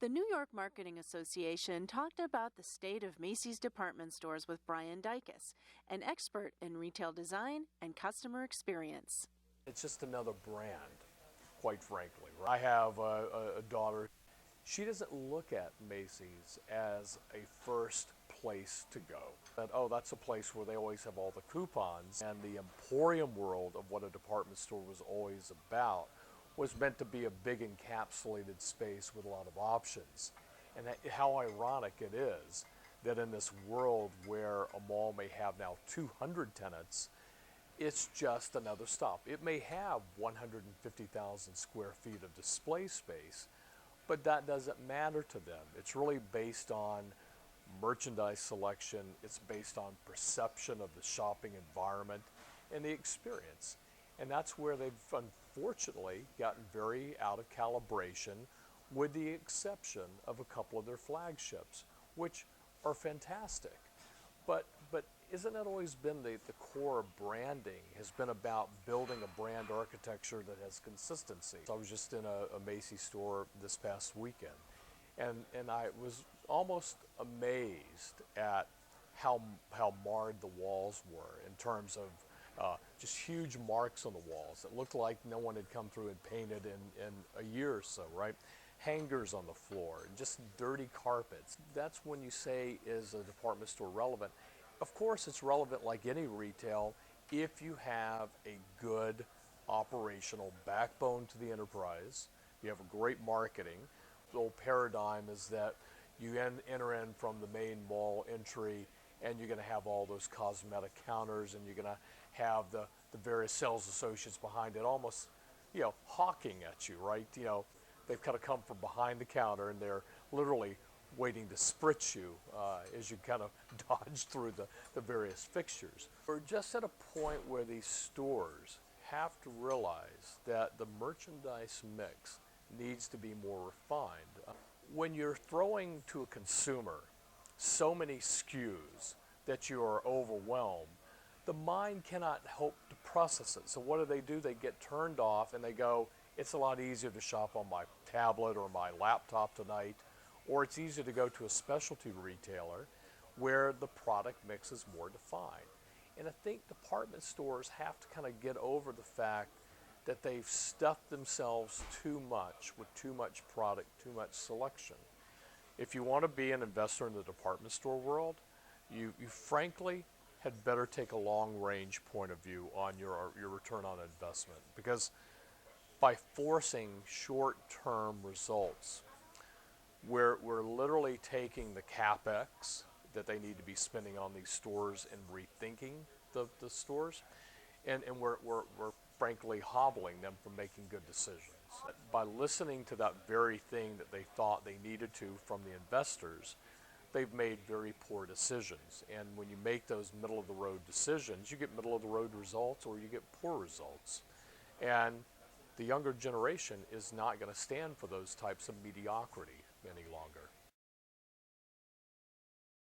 The New York Marketing Association talked about the state of Macy's department stores with Brian Dyches, an expert in retail design and customer experience. It's just another brand, quite frankly. I have a daughter. She doesn't look at Macy's as a first place to go. That's a place where they always have all the coupons. And the emporium world of what a department store was always about was meant to be a big encapsulated space with a lot of options. And how ironic it is that in this world where a mall may have now 200 tenants, it's just another stop. It may have 150,000 square feet of display space, but that doesn't matter to them. It's really based on merchandise selection. It's based on perception of the shopping environment and the experience. And that's where they've unfortunately gotten very out of calibration, with the exception of a couple of their flagships, which are fantastic. But isn't that always been the core of branding, has been about building a brand architecture that has consistency. I was just in a Macy's store this past weekend, and I was almost amazed at how marred the walls were in terms of just huge marks on the walls. It looked like no one had come through and painted in a year or so, right? Hangers on the floor, and just dirty carpets. That's when you say, is a department store relevant? Of course it's relevant like any retail if you have a good operational backbone to the enterprise, you have a great marketing. The old paradigm is that you enter in from the main mall entry and you're going to have all those cosmetic counters, and you're going to have the various sales associates behind it almost, hawking at you, right? They've kind of come from behind the counter and they're literally waiting to spritz you as you kind of dodge through the various fixtures. We're just at a point where these stores have to realize that the merchandise mix needs to be more refined. When you're throwing to a consumer so many SKUs that you are overwhelmed, the mind cannot hope to process it. So what do? They get turned off and they go, it's a lot easier to shop on my tablet or my laptop tonight, or it's easier to go to a specialty retailer where the product mix is more defined. And I think department stores have to kind of get over the fact that they've stuffed themselves too much with too much product, too much selection. If you want to be an investor in the department store world, you frankly had better take a long-range point of view on your return on investment, because by forcing short-term results, we're literally taking the CapEx that they need to be spending on these stores and rethinking the stores, and we're frankly hobbling them from making good decisions. By listening to that very thing that they thought they needed to from the investors, they've made very poor decisions. And when you make those middle-of-the-road decisions, you get middle-of-the-road results or you get poor results. And the younger generation is not going to stand for those types of mediocrity any longer.